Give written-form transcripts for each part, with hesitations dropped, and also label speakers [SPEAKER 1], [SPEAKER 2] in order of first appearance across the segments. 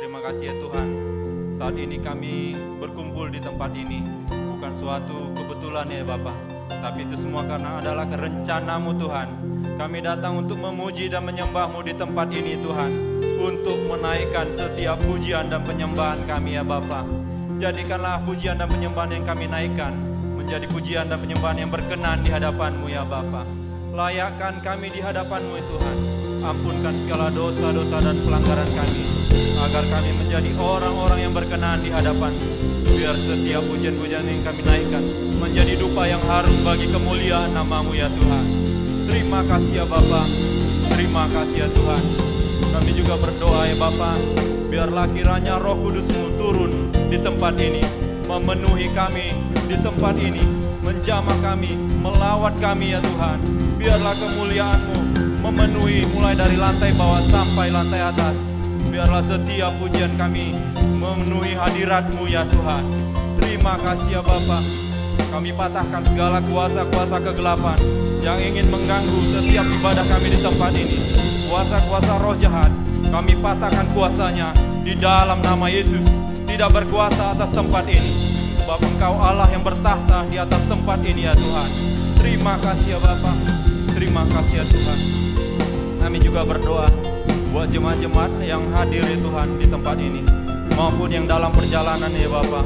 [SPEAKER 1] terima kasih ya Tuhan. Saat ini kami berkumpul di tempat ini bukan suatu kebetulan ya Bapa, tapi itu semua karena adalah kerencanamu Tuhan. Kami datang untuk memuji dan menyembah-Mu di tempat ini Tuhan, untuk menaikkan setiap pujian dan penyembahan kami ya Bapa. Jadikanlah pujian dan penyembahan yang kami naikkan menjadi pujian dan penyembahan yang berkenan di hadapan-Mu ya Bapa. Layakkan kami di hadapan-Mu ya Tuhan. Ampunkan segala dosa-dosa dan pelanggaran kami, agar kami menjadi orang-orang yang berkenan di hadapan-Mu. Biar setiap pujian-pujian yang kami naikkan menjadi dupa yang harum bagi kemuliaan nama-Mu ya Tuhan. Terima kasih ya Bapa, terima kasih ya Tuhan. Kami juga berdoa ya Bapa, biarlah kiranya Roh Kudus-Mu turun di tempat ini, memenuhi kami di tempat ini, menjamah kami, melawat kami ya Tuhan. Biarlah kemuliaan-Mu memenuhi mulai dari lantai bawah sampai lantai atas. Biarlah setiap pujian kami memenuhi hadirat-Mu ya Tuhan. Terima kasih ya Bapa. Kami patahkan segala kuasa-kuasa kegelapan yang ingin mengganggu setiap ibadah kami di tempat ini. Kuasa-kuasa roh jahat, kami patahkan kuasanya di dalam nama Yesus. Tidak berkuasa atas tempat ini, sebab Engkau Allah yang bertahta di atas tempat ini ya Tuhan. Terima kasih ya Bapa, terima kasih ya Tuhan. Kami juga berdoa buat jemaat-jemaat yang hadir ya Tuhan di tempat ini, maupun yang dalam perjalanan ya Bapa.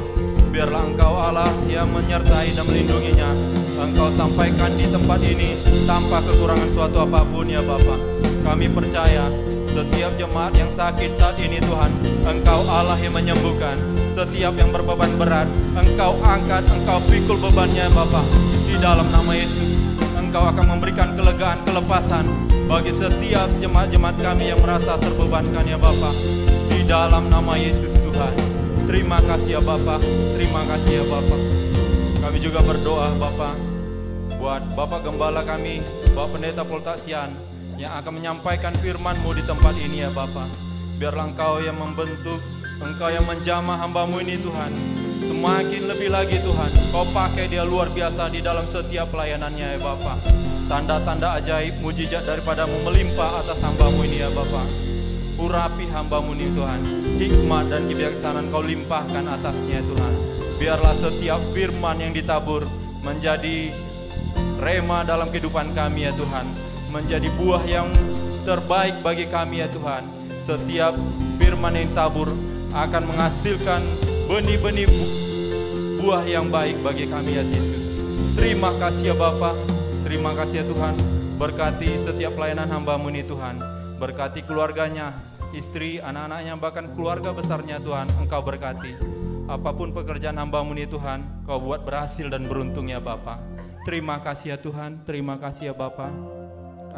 [SPEAKER 1] Biarlah Engkau Allah yang menyertai dan melindunginya. Engkau sampaikan di tempat ini tanpa kekurangan suatu apapun ya Bapa. Kami percaya setiap jemaat yang sakit saat ini Tuhan, Engkau Allah yang menyembuhkan. Setiap yang berbeban berat, Engkau angkat, Engkau pikul bebannya Bapa. Di dalam nama Yesus, Engkau akan memberikan kelegaan, kelepasan bagi setiap jemaat-jemaat kami yang merasa terbebankan ya Bapa. Di dalam nama Yesus Tuhan. Terima kasih ya Bapa, terima kasih ya Bapa. Kami juga berdoa Bapa buat Bapak Gembala kami, Bapak Pendeta Poltaksian, yang akan menyampaikan firman-Mu di tempat ini ya Bapa. Biarlah Engkau yang membentuk, Engkau yang menjamah hamba-Mu ini Tuhan. Semakin lebih lagi Tuhan, Kau pakai dia luar biasa di dalam setiap pelayanannya ya Bapa. Tanda-tanda ajaib, mujizat daripada-Mu melimpah atas hamba-Mu ini ya Bapa. Urapi hamba-Mu ini Tuhan, hikmat dan kebijaksanaan Kau limpahkan atasnya Tuhan. Biarlah setiap firman yang ditabur menjadi rema dalam kehidupan kami ya Tuhan, menjadi buah yang terbaik bagi kami ya Tuhan. Setiap firman yang ditabur akan menghasilkan benih-benih buah yang baik bagi kami ya Yesus. Terima kasih ya Bapa, terima kasih ya Tuhan. Berkati setiap pelayanan hamba-Mu ini Tuhan. Berkati keluarganya, istri, anak-anaknya, bahkan keluarga besarnya Tuhan. Engkau berkati. Apapun pekerjaan hamba-Mu ini Tuhan, Kau buat berhasil dan beruntung ya Bapa. Terima kasih ya Tuhan, terima kasih ya Bapa.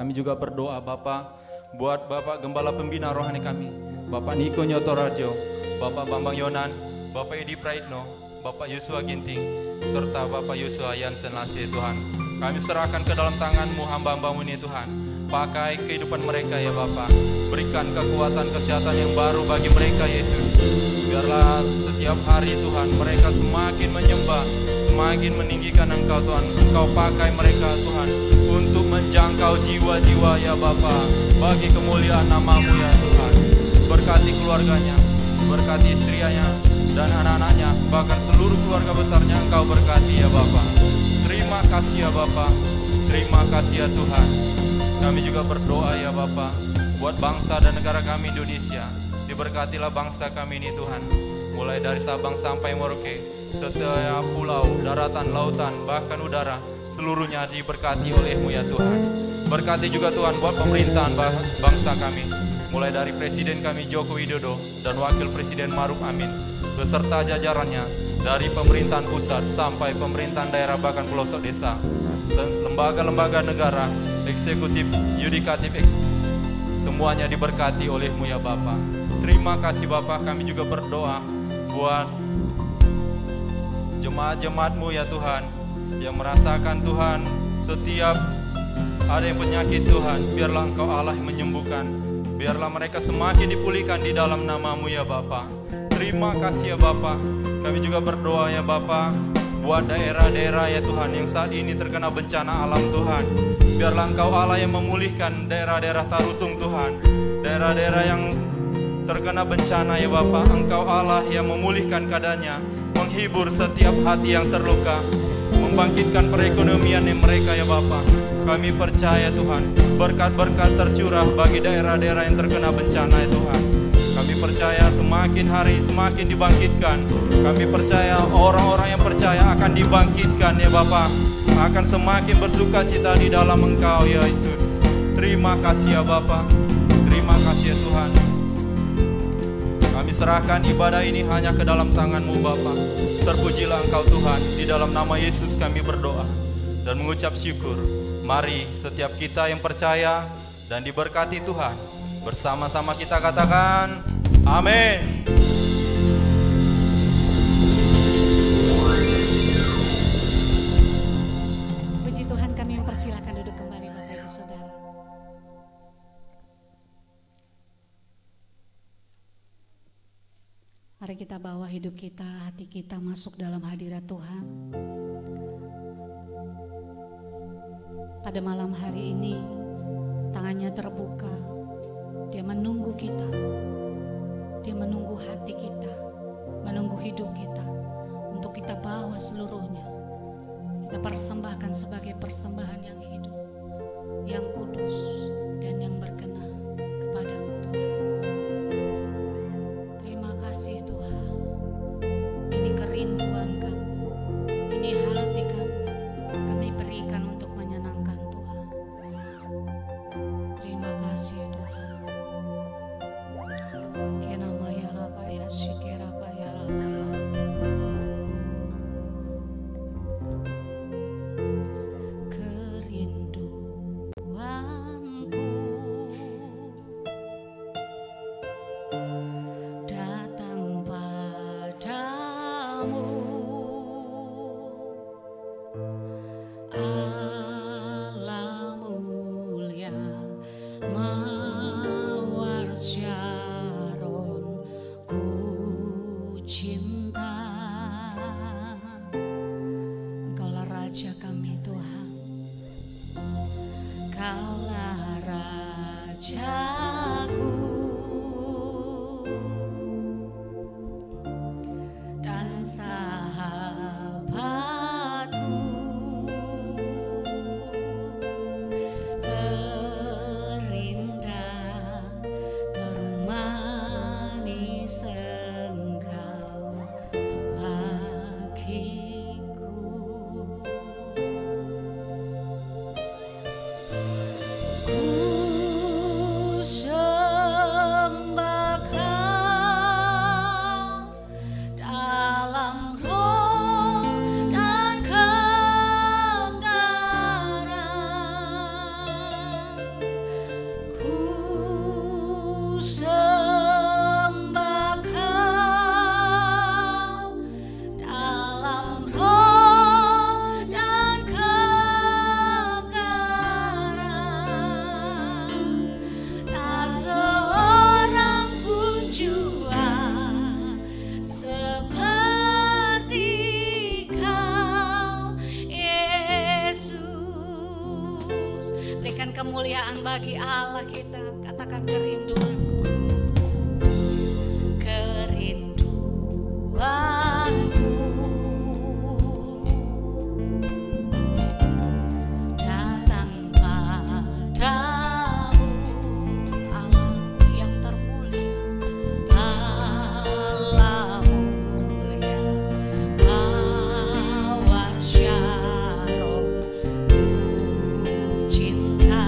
[SPEAKER 1] Kami juga berdoa Bapa buat Bapak Gembala Pembina Rohani kami, Bapak Niko Nyotorajo, Bapak Bambang Yonan, Bapak Edi Praitno, Bapak Yosua Ginting, serta Bapak Yosua Yansen Lase Tuhan. Kami serahkan ke dalam tangan-Mu hamba-hamba-Mu ini Tuhan. Pakai kehidupan mereka ya Bapa. Berikan kekuatan kesehatan yang baru bagi mereka Yesus. Biarlah setiap hari Tuhan mereka semakin menyembah, semakin meninggikan Engkau Tuhan. Engkau pakai mereka Tuhan untuk menjangkau jiwa-jiwa ya Bapa, bagi kemuliaan nama-Mu ya Tuhan. Berkati keluarganya, berkati istrinya dan anak-anaknya, bahkan seluruh keluarga besarnya Engkau berkati ya Bapa. Terima kasih ya Bapa, terima kasih ya Tuhan. Kami juga berdoa ya Bapa buat bangsa dan negara kami Indonesia. Diberkatilah bangsa kami ini Tuhan, mulai dari Sabang sampai Merauke, setiap pulau, daratan, lautan, bahkan udara, seluruhnya diberkati oleh-Mu ya Tuhan. Berkati juga Tuhan buat pemerintahan bangsa kami, mulai dari Presiden kami Joko Widodo dan Wakil Presiden Maruf Amin, beserta jajarannya, dari pemerintahan pusat sampai pemerintahan daerah bahkan pelosok desa, lembaga-lembaga negara, eksekutif, yudikatif, semuanya diberkati oleh-Mu ya Bapa. Terima kasih Bapa. Kami juga berdoa buat jemaat-jemaat-Mu ya Tuhan, yang merasakan Tuhan setiap ada yang penyakit Tuhan. Biarlah Engkau Allah yang menyembuhkan. Biarlah mereka semakin dipulihkan di dalam nama-Mu ya Bapa. Terima kasih ya Bapa. Kami juga berdoa ya Bapa buat daerah-daerah ya Tuhan yang saat ini terkena bencana alam Tuhan. Biarlah Engkau Allah yang memulihkan daerah-daerah Tarutung Tuhan, daerah-daerah yang terkena bencana ya Bapa. Engkau Allah yang memulihkan keadaannya, menghibur setiap hati yang terluka, membangkitkan perekonomian mereka ya Bapa. Kami percaya Tuhan, berkat-berkat tercurah bagi daerah-daerah yang terkena bencana ya Tuhan. Kami percaya semakin hari semakin dibangkitkan. Kami percaya orang-orang yang percaya akan dibangkitkan ya Bapa, akan semakin bersuka cita di dalam Engkau ya Yesus. Terima kasih ya Bapa, terima kasih ya Tuhan. Kami serahkan ibadah ini hanya ke dalam tangan-Mu Bapa. Terpujilah Engkau Tuhan, di dalam nama Yesus kami berdoa dan mengucap syukur. Mari setiap kita yang percaya dan diberkati Tuhan, bersama-sama kita katakan amin.
[SPEAKER 2] Puji Tuhan, kami mempersilakan duduk kembali Bapak Ibu Saudara. Mari kita bawa hidup kita, hati kita masuk dalam hadirat Tuhan. Pada malam hari ini, tangannya terbuka. Dia menunggu kita. Dia menunggu hati kita, menunggu hidup kita, untuk kita bawa seluruhnya. Kita persembahkan sebagai persembahan yang hidup, yang kudus, dan yang berkenan kepada-Mu Tuhan. Terima kasih Tuhan. Ini kerinduan kami, ini hati kami berikan untuk menyenangkan Tuhan. Terima kasih Tuhan. Kenamaya lapaya shikera paya lapaya. Kerinduanku datang padamu, Allah mulia mawar Syaron, ku cinta. Engkaulah Raja kami Tuhan, Kaulah Rajaku dan sahabatku, terindah termanis Engkau bagiku. Ku sembah Kau dalam roh dan kebenaran. Ku sembah Kau dalam roh dan kebenaran. Tak seorang pun jua seperti Kau, Yesus. Berikan kemuliaan bagi Allah kita. Katakan kerinduanku, kerinduanku datang padamu, Allah yang termulia, Allah mulia mawar Syaron, ku cinta.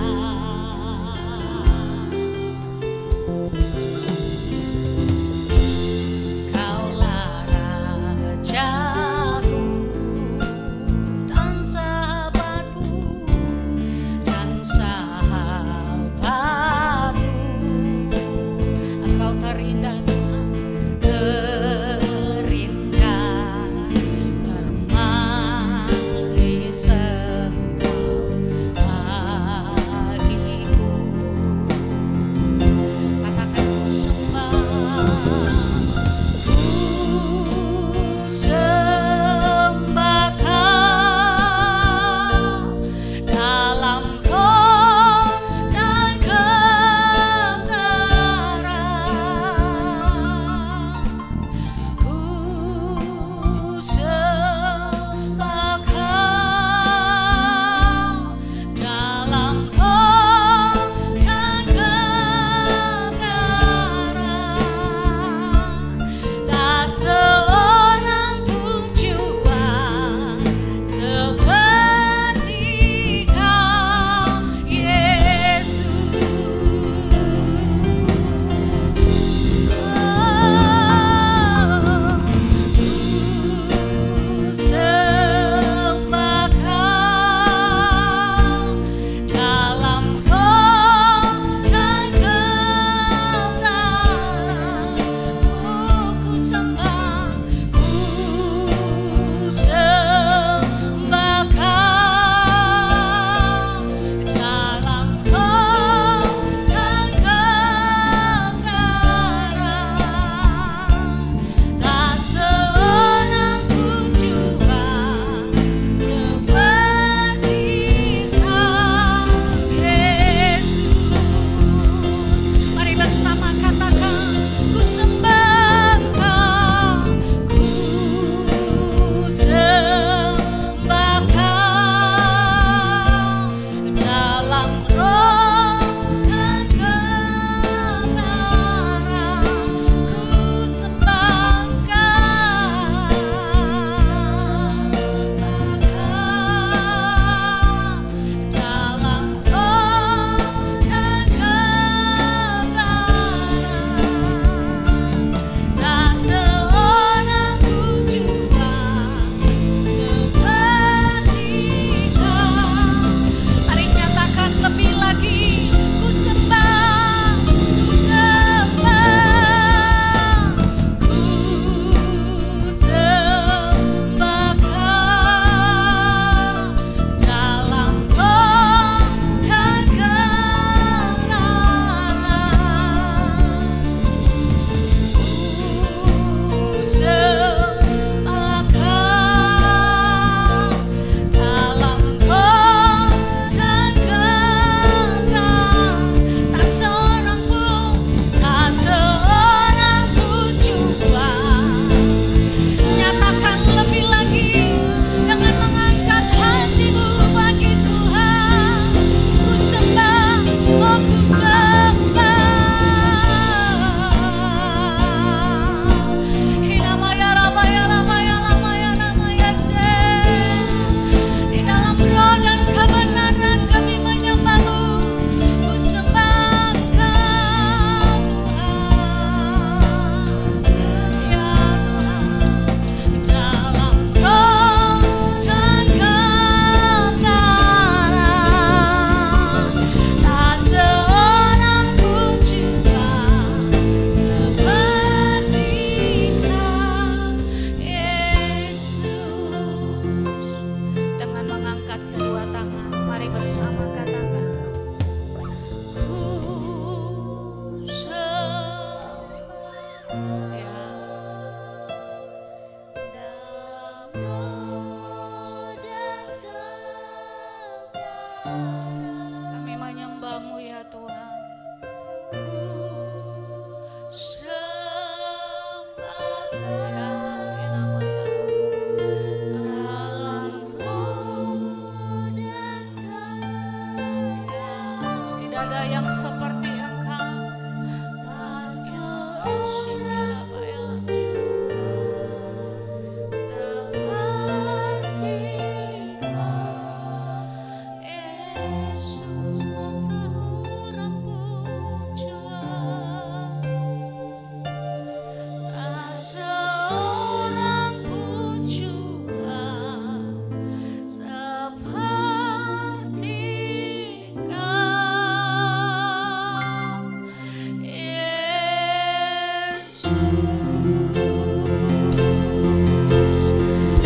[SPEAKER 2] Kami menyembah-Mu ya Tuhan. Tidak ada yang seperti Engkau.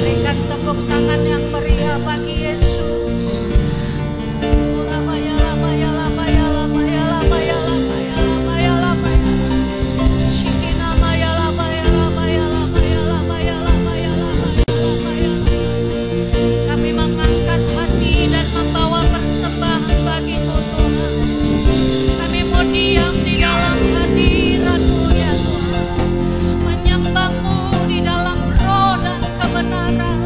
[SPEAKER 2] Berikan tepuk tangan yang meriah bagi Yesus. Kami mengangkat hati dan membawa persembahan bagi-Mu Tuhan. Kami mau diam di dalam hadirat-Mu ya Tuhan, menyembah-Mu di dalam roh dan kebenaran.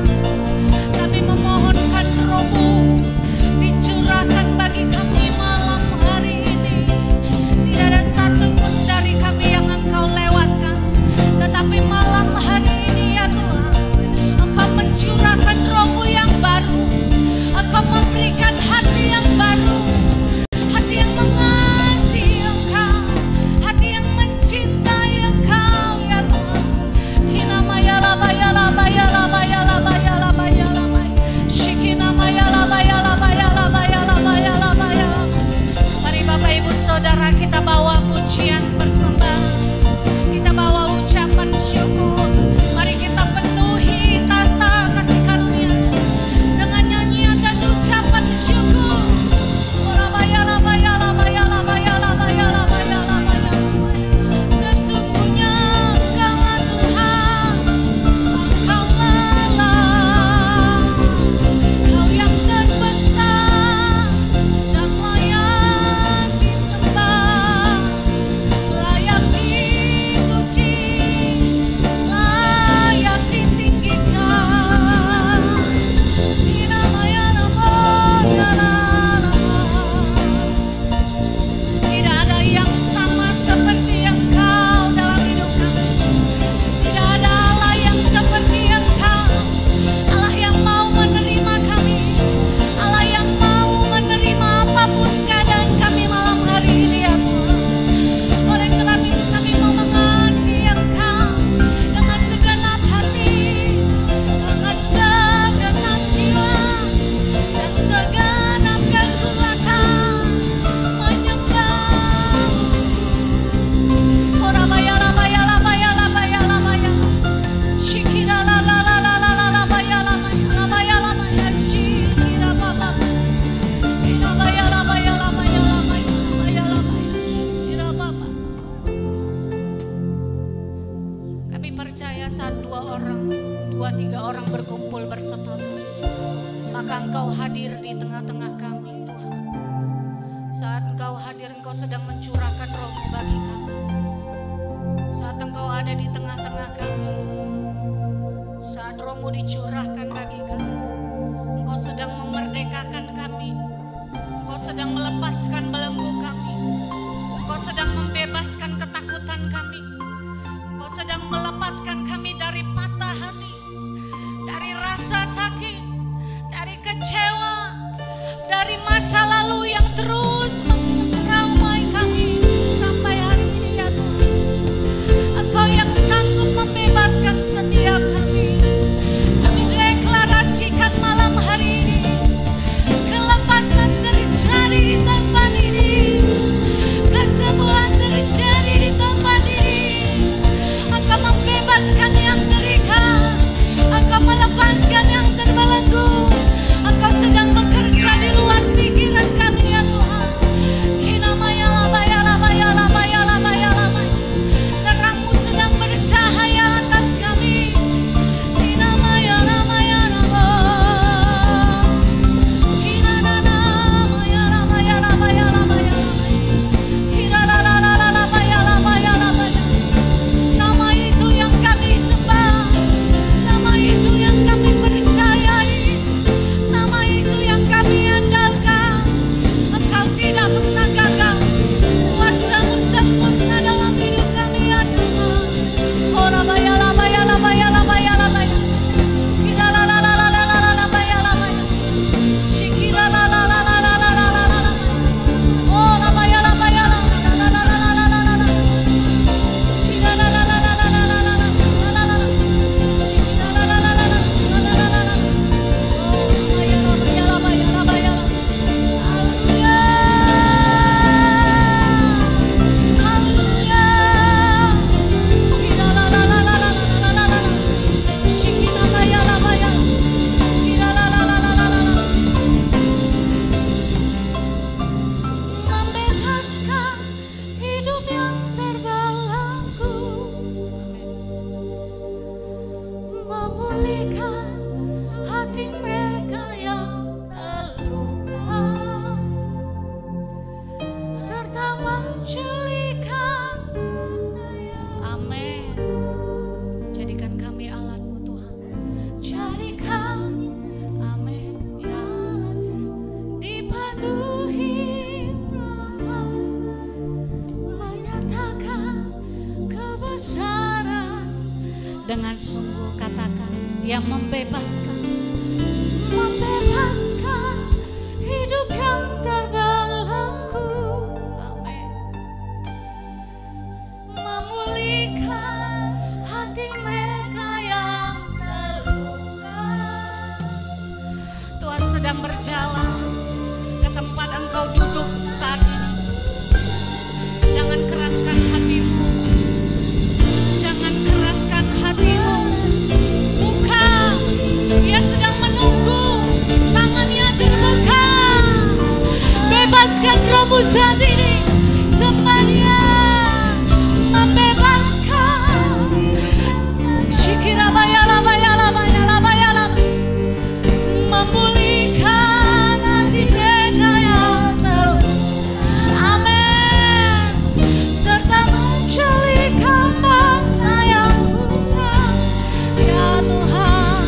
[SPEAKER 2] Kami memohonkan Roh-Mu dicurahkan bagi kami malam hari ini. Tidak ada satu pun dari kami yang Engkau lewatkan, tetapi malam hari ini ya Tuhan, Engkau mencurahkan Roh-Mu yang baru. Engkau memberikan hati yang baru, hati yang mengasihi Engkau, hati yang mencintai Engkau ya Tuhan. Mari Bapak Ibu Saudara, kita bawa pujian persembahan, kita bawa ucapan syukur. Mari kita penuhi tata kasih karunia dengan nyanyian dan ucapan syukur. Sesungguhnya Engkaulah Tuhan, Engkaulah Engkau yang terbesar dan layak disembah, layak dipuji, layak ditinggikan. Tidak ada yang sama seperti Engkau dalam hidup kami. Tidak ada Allah yang seperti Engkau. Allah yang mau menerima kami, Allah yang mau menerima apapun keadaan kami malam hari ini ya Tuhan. Oleh sebab itu kami mau mengasihi Engkau dengan segenap hati, dengan segenap jiwa, dan segenap kekuatan menyembah-Mu. Kami percaya saat dua tiga orang berkumpul bersama, maka Engkau hadir di tengah-tengah kami Tuhan. Saat Engkau hadir, Engkau sedang mencurahkan Roh-Mu bagi kami. Saat Engkau ada di tengah-tengah kami, saat Roh-Mu dicurahkan bagi kami, Engkau sedang memerdekakan kami, Engkau sedang melepaskan belenggu kami, Engkau sedang membebaskan ketakutan kami, Engkau sedang melepaskan kami dari patah hati, dari rasa sakit, dari kecewa, dari masa lalu yang terus mentraumai kami sampai hari ini ya Tuhan. Engkau yang sanggup membebaskan setiap kami. Kami deklarasikan malam hari ini, kelepasan terjadi di tempat ini, kesembuhan terjadi di tempat ini. Engkau membebaskan yang terikat, Engkau melepaskan yang terbelenggu. memulihkan hati mereka yang terluka, serta menjulihkan. Amin. Jadikan kami alat-Mu Tuhan. Jadikan, amin, ya Allah, dipenuhi rahmat, menyatakan kebesaran. Dengan sungguh katakan, Dia membebaskan, membebaskan hidup yang terbelenggu. Amin. Memulihkan hati mereka yang terluka. Tuhan sedang berjalan ke tempat engkau duduk saat ini. Jangan keraskan hatimu. Jangan keraskan hatimu. Buka, Dia sedang menunggu. Tangannya terbuka. Bebaskan rohmu saat ini. Sembah Dia. Membebaskan. Shikira bayala bayala bayala bayala. Memulihkan hati mereka yang terluka. Amin. Serta menjulihkan bangsa yang luka. Ya Tuhan,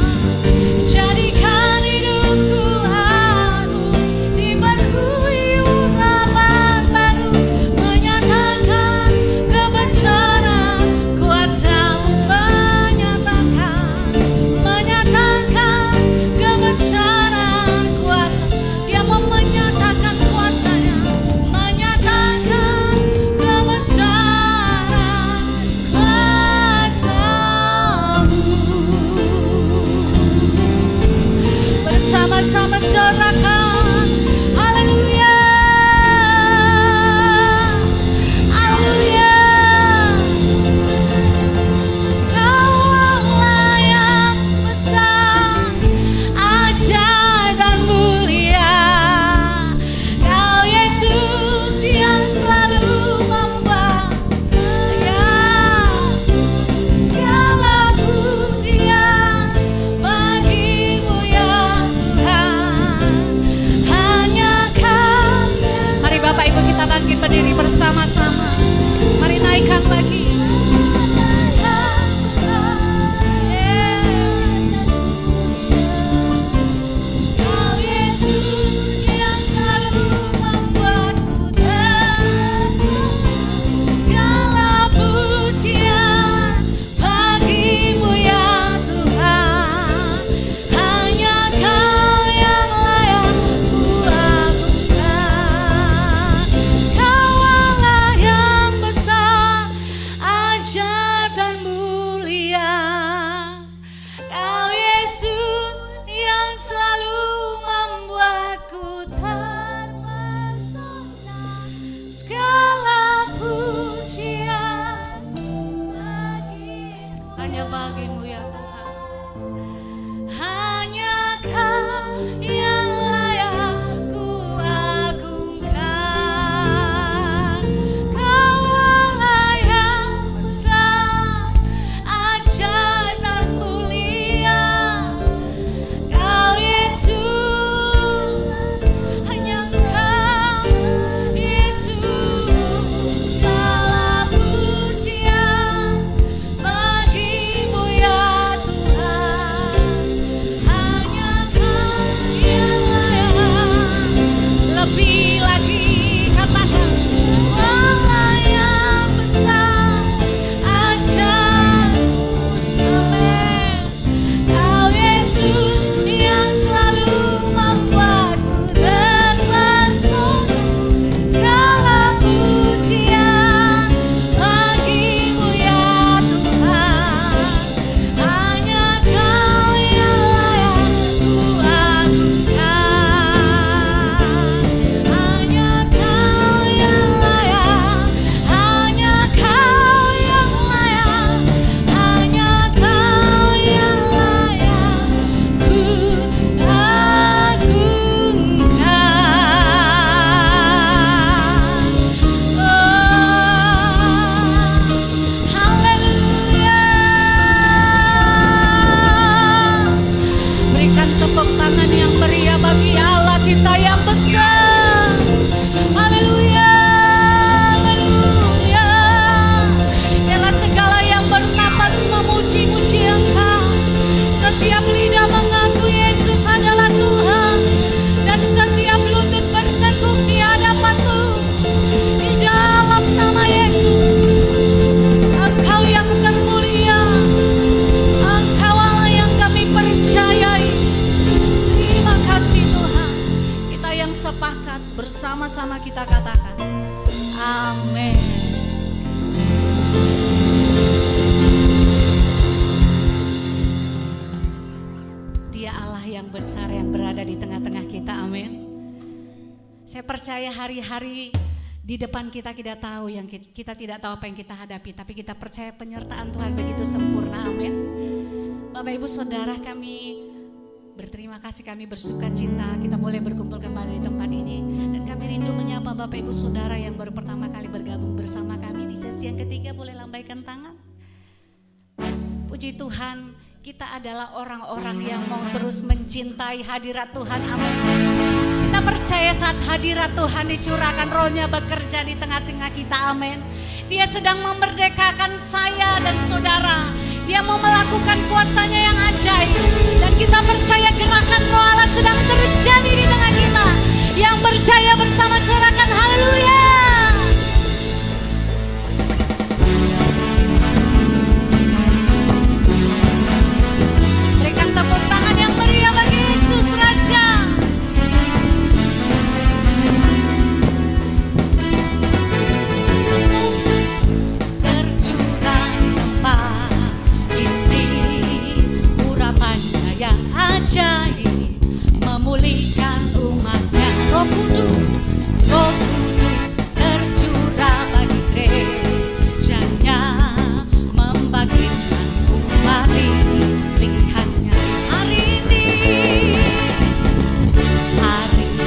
[SPEAKER 2] jadikan hidupku anu dipenuhi urapan baru, menyatakan kebesaran kuasa-Mu, menyatakan kebesaran kuasa. Dia mau menyatakan kuasa-Nya, menyatakan kebesaran kuasa-Mu. Bersama-sama sorakan haleluya, haleluya. Kau Allah yang besar, ajaib dan mulia. Kau Yesus yang selalu membawa segala pujian bagi-Mu ya Tuhan. Hanya Kau. Mari Bapak Ibu kita bangkit berdiri bersama-sama. Mari naikkan bagi. Kau Yesus yang selalu membuatku tersenyum. Segala pujian bagi-Mu ya Tuhan. Hanya Kau yang layak ku agungkan. Kau Allah yang besar, ajaib dan mulia. Kau Yesus yang selalu membuatku terpesona. Segala pujian bagi-Mu, hanya bagi-Mu ya Tuhan. Hanya Kau yang layak ku agungkan. Kau Allah yang besar, ajaib dan mulia. Kau Yesus, hanya Kau Yesus. Segala pujian bagi-Mu ya Saya percaya hari-hari di depan kita tahu yang kita tidak tahu apa yang kita hadapi, tapi kita percaya penyertaan Tuhan begitu sempurna. Amin. Bapak Ibu Saudara, kami berterima kasih, kami bersuka cita kita boleh berkumpul kembali di tempat ini, dan kami rindu menyapa Bapak Ibu Saudara yang baru pertama kali bergabung bersama kami di sesi yang ketiga. Boleh lambaikan tangan. Puji Tuhan, kita adalah orang-orang yang mau terus mencintai hadirat Tuhan. Amin. Kita percaya saat hadirat Tuhan dicurahkan, Roh-Nya bekerja di tengah-tengah kita. Amin. Dia sedang memerdekakan saya dan saudara. Dia mau melakukan kuasa-Nya yang ajaib. Dan kita percaya gerakan Roh Allah sedang terjadi di tengah kita. Yang percaya bersama sorakan haleluya. Berikan tepuk tangan yang meriah bagi Yesus Raja. Ajaib memulihkan umatnya. Roh Kudus tercurah bagi gerejanya, membangkitkan umat ini. Lihatnya hari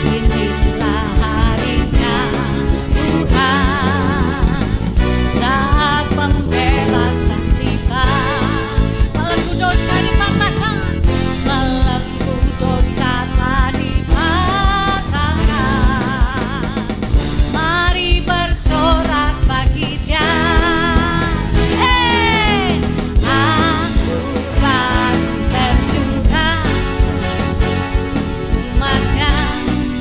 [SPEAKER 2] inilah harinya Tuhan, saat pembebasan tiba. Belenggu dosa dipatahkan, belenggu dosa telah dipatahkan. Mari bersorak bagi Dia. Anggur baru tercurah, umatnya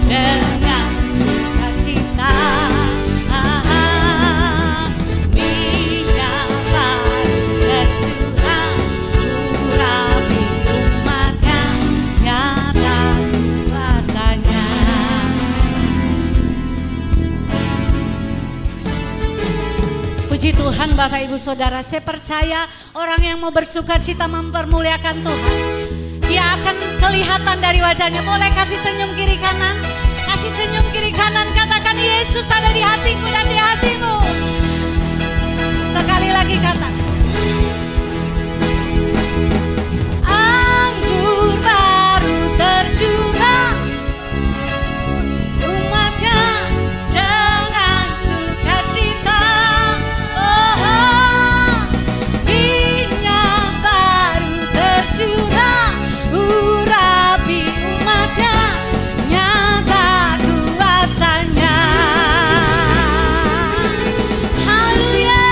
[SPEAKER 2] dengan sukacita. Minyak baru tercurah, urapi umatnya, nyata kuasanya. Puji Tuhan Bapak Ibu Saudara, saya percaya orang yang mau bersuka cita mempermuliakan Tuhan, dia akan kelihatan dari wajahnya. Boleh kasih senyum kiri kanan, kasih senyum kiri kanan, katakan Yesus ada di hatiku dan di hatimu. Sekali lagi katakan. Anggur baru tercurah, umatnya dengan sukacita. Minyak baru tercurah, urapi umatnya, nyata kuasanya. Haleluya.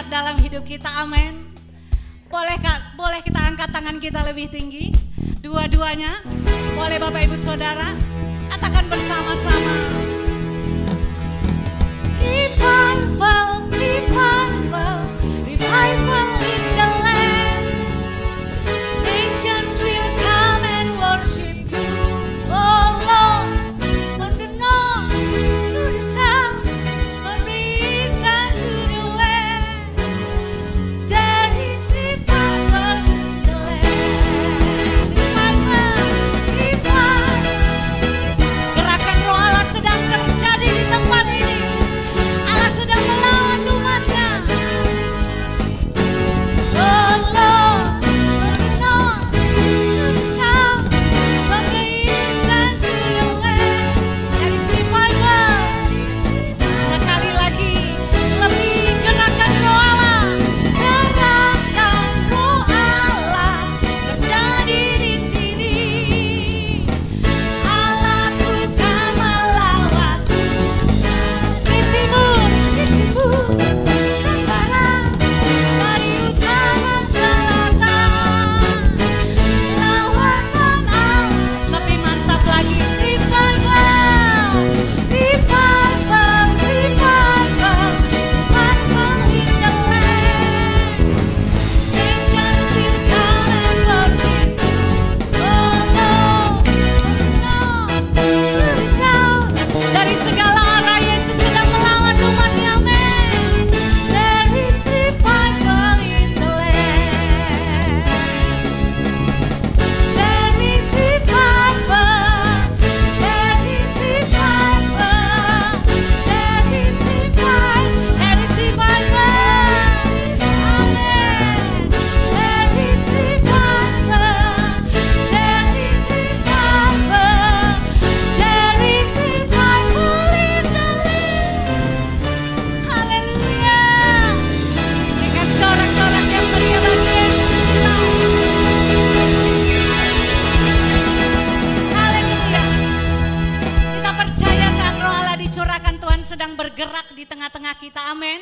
[SPEAKER 2] mujizat dalam hidup kita, amin. Boleh kita angkat tangan kita lebih tinggi, dua-duanya. Boleh Bapak Ibu Saudara, katakan bersama-sama. Revival, revival, revival in the land. Nations will come and worship you, oh Lord. From the north to the south, from the east and to the west, there is revival in the land. Revival, revival. Gerakan roh Allah sedang terjadi di tempat ini. Allah sedang melawan umatnya. Oh Lord, from the north to the south, from the east and to the west, there is revival. Sekali lagi, lebih gerakan roh Allah. Gerakan roh Allah terjadi di sini. Allah bukan melawan. Di timur, dan barat, dari utara selatan, lawan Allah. Lebih mantap lagi, revival, revival, revival, revival in the land. Nations will come and worship you, oh Lord, from the north to the south. Dari segala arah Yesus sedang melawan umatnya, amin. There is revival in the land. There is revival. There is revival. There is revival. There is revival. Amen. There is revival. There is revival. There is revival in the land. Haleluya. Berikan sorak-sorak yang meriah bagi Yesus kita. Haleluya. Kita percaya saat roh Allah dicurahkan, Tuhan sedang bergerak di tengah-tengah kita, amin.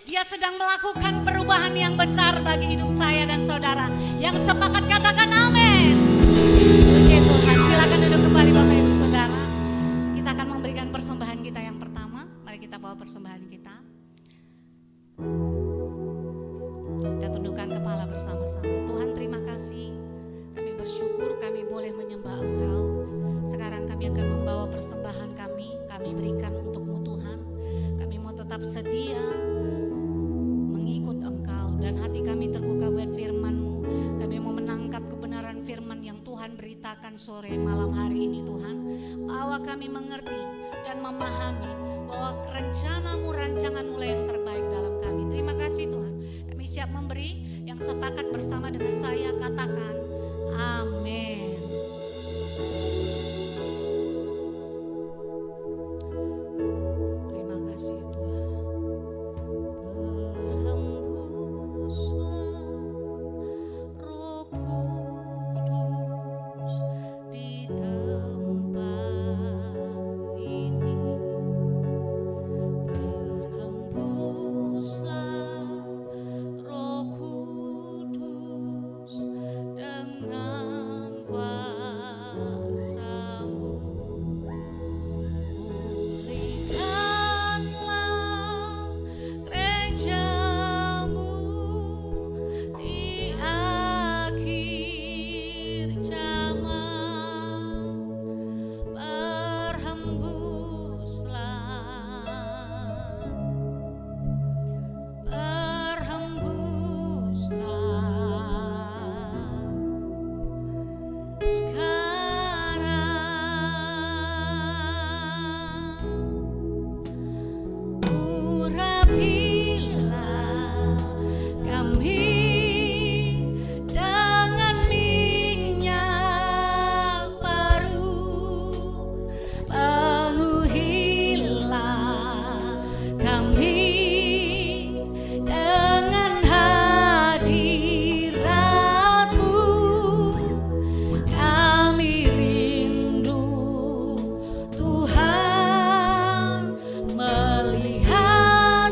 [SPEAKER 2] Dia sedang melakukan perubahan yang besar bagi hidup saya dan saudara. Yang sepakat katakan amin. Puji Tuhan. Silakan duduk kembali Bapak Ibu Saudara. Kita akan memberikan persembahan kita yang pertama. Mari kita bawa persembahan kita. Kita tundukkan kepala bersama-sama. Tuhan, terima kasih. Kami bersyukur kami boleh menyembah Engkau. Sekarang kami akan membawa persembahan kami berikan untuk-Mu Tuhan. Kami mau tetap setia mengikut Engkau, dan hati kami terbuka buat firman-Mu. Kami mau menangkap kebenaran firman yang Tuhan beritakan sore malam hari ini, Tuhan. Bahwa kami mengerti dan memahami bahwa rencana-Mu, rancangan-Mu lah yang terbaik dalam kami. Terima kasih Tuhan. Kami siap memberi. Yang sepakat bersama dengan saya katakan amin. Terima kasih Tuhan. Berhembuslah Roh Kudus di tempat ini. Berhembuslah Roh Kudus dengan kuasa-Mu. Pulihkanlah gereja-Mu di akhir zaman. Berhembuslah sekarang. Urapilah kami dengan minyak baru. Penuhilah kami dengan hadirat-Mu. Kami rindu Tuhan melihat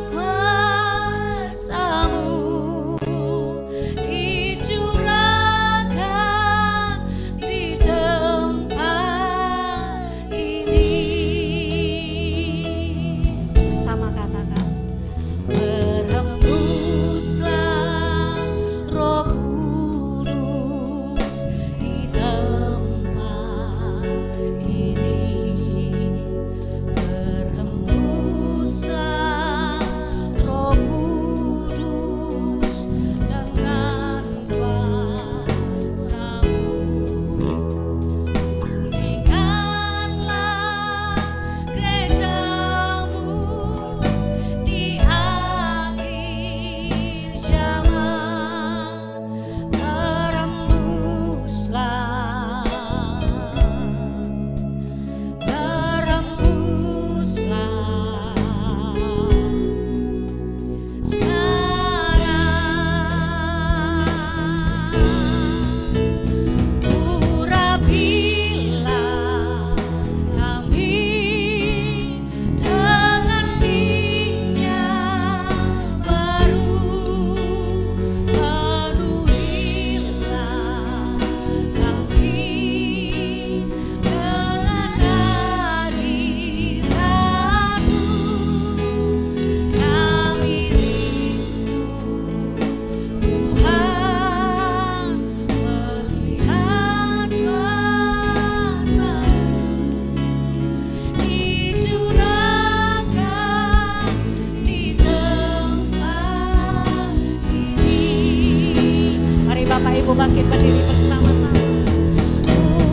[SPEAKER 2] bangkit berdiri bersama-sama.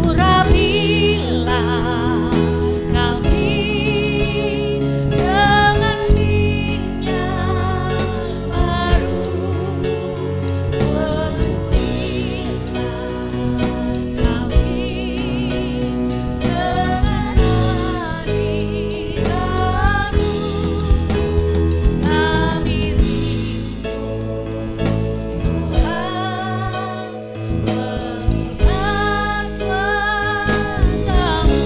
[SPEAKER 2] Urapilah kami dengan minyak baru, penuhilah kami dengan hadirat-Mu. Kami rindu Tuhan melihat kuasa-Mu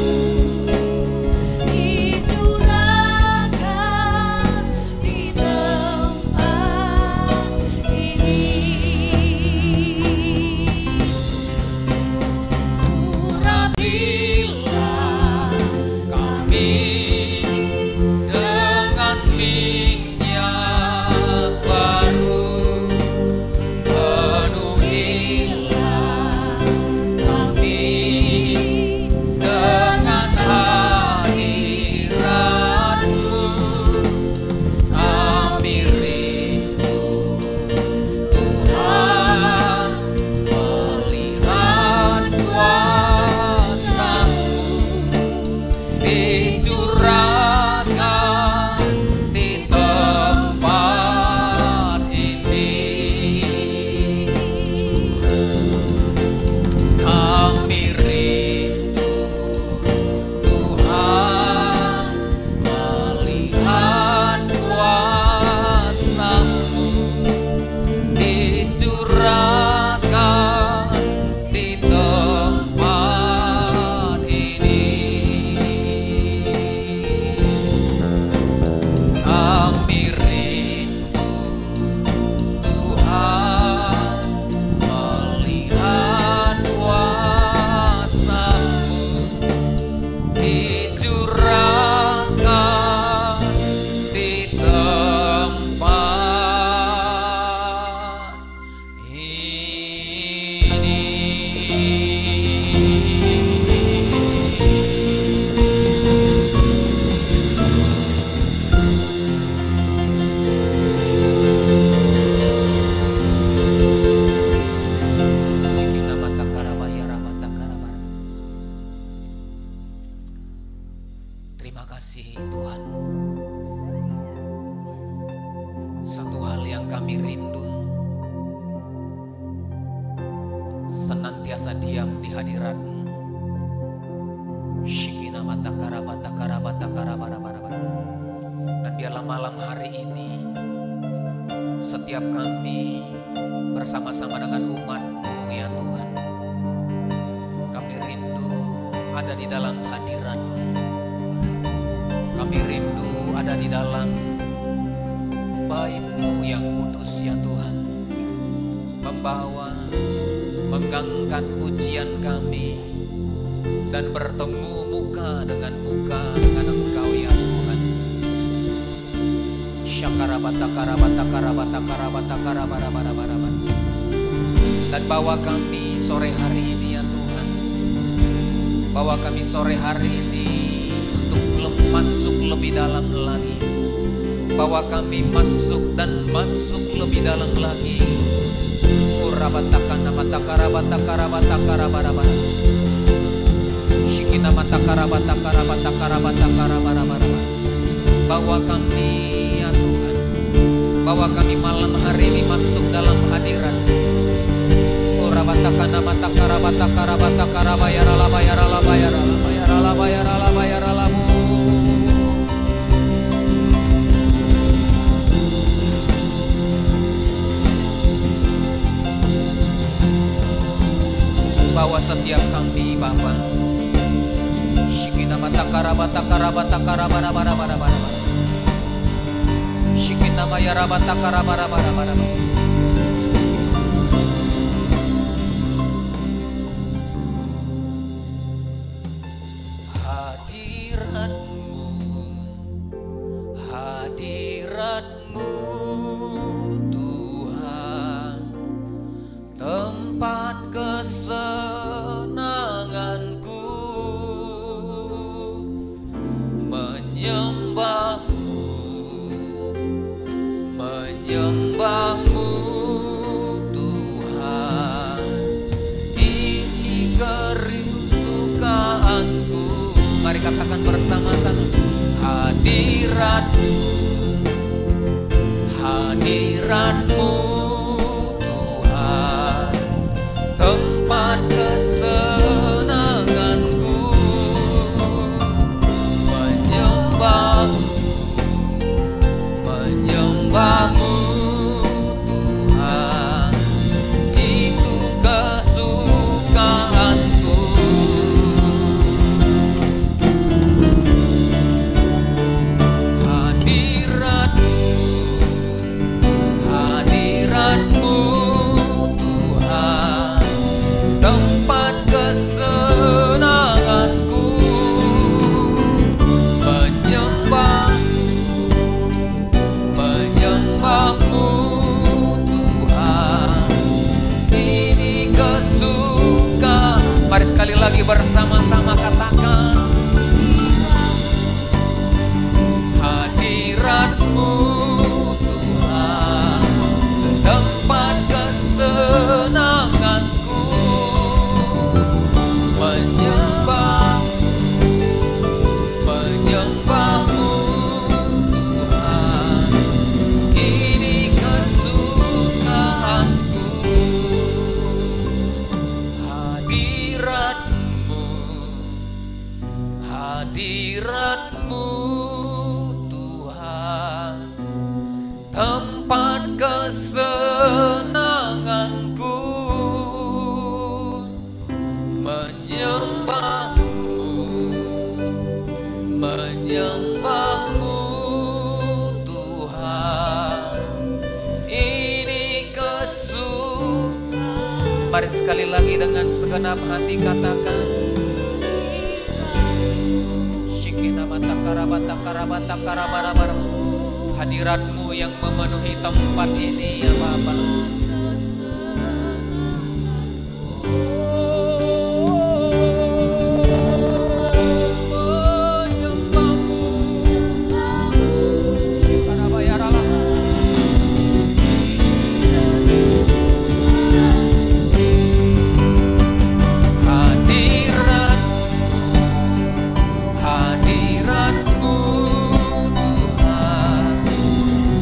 [SPEAKER 2] dicurahkan di tempat ini. Urapilah
[SPEAKER 3] kami dengan minyak baru, penuhilah kami dengan hadirat-Mu. Kami rindu Tuhan melihat kuasa-Mu dicurahkan di tempat ini. Kami rindu Tuhan melihat kuasa-Mu dicurahkan di tempat ini. Kami rindu Tuhan melihat kuasa-Mu dicurahkan di tempat ini. Terima kasih Tuhan. Satu hal yang kami rindu, senantiasa diam di hadirat-Mu. Shikina mata karabata karabata karabara-bara. Dan biarlah malam hari ini setiap kami bersama-sama dengan umat-Mu ya Tuhan, kami rindu ada di dalam hadirat-Mu. Kami rindu ada di dalam bait-Mu yang kudus ya Tuhan, membawa, mengangkat pujian kami dan bertemu muka dengan Engkau ya Tuhan. Syakarabata karabata karabata karabata karabara-bara-bara. Dan bawa kami sore hari ini ya Tuhan, bawa kami sore hari ini untuk masuk lebih dalam lagi. Bawa kami masuk dan masuk lebih dalam lagi. Urabatakana mata karabata karabata karabara-bara. Shikina mata karabata karabata karabata karabara-bara. Bawa kami ya Tuhan, bawa kami malam hari ini masuk dalam hadirat. Urabatakana mata karabata karabata karabayara bayara bayara bayara bayara bayara lamu. Bawa setiap kami Bapa. Shikina mata karabata karabata karabara bara bara bara. Shikina maya rabata karabara bara bara. Hadirat-Mu Tuhan, tempat kesenanganku, menyembah-Mu, menyembah-Mu Tuhan. bersama-sama. Hadirat-Mu, hadirat-Mu Tuhan, tempat kesenanganku, menyembah-Mu, menyembah-Mu Tuhan, itu kesukaanku. Hadirat-Mu Tuhan, tempat kesenanganku, menyembah-Mu Tuhan, ini kesukaan. Mari sekali lagi bersama-sama katakan, hadirat-Mu Tuhan, tempat kesenanganku, menyembah-Mu Tuhan, ini kesukaanku. Hadirat-Mu, hadirat-Mu Tuhan, tempat kesenanganku, menyembah-Mu Tuhan, ini kesukaan. Mari sekali lagi dengan segenap hati katakan, hadirat-Mu yang memenuhi tempat ini ya Bapa.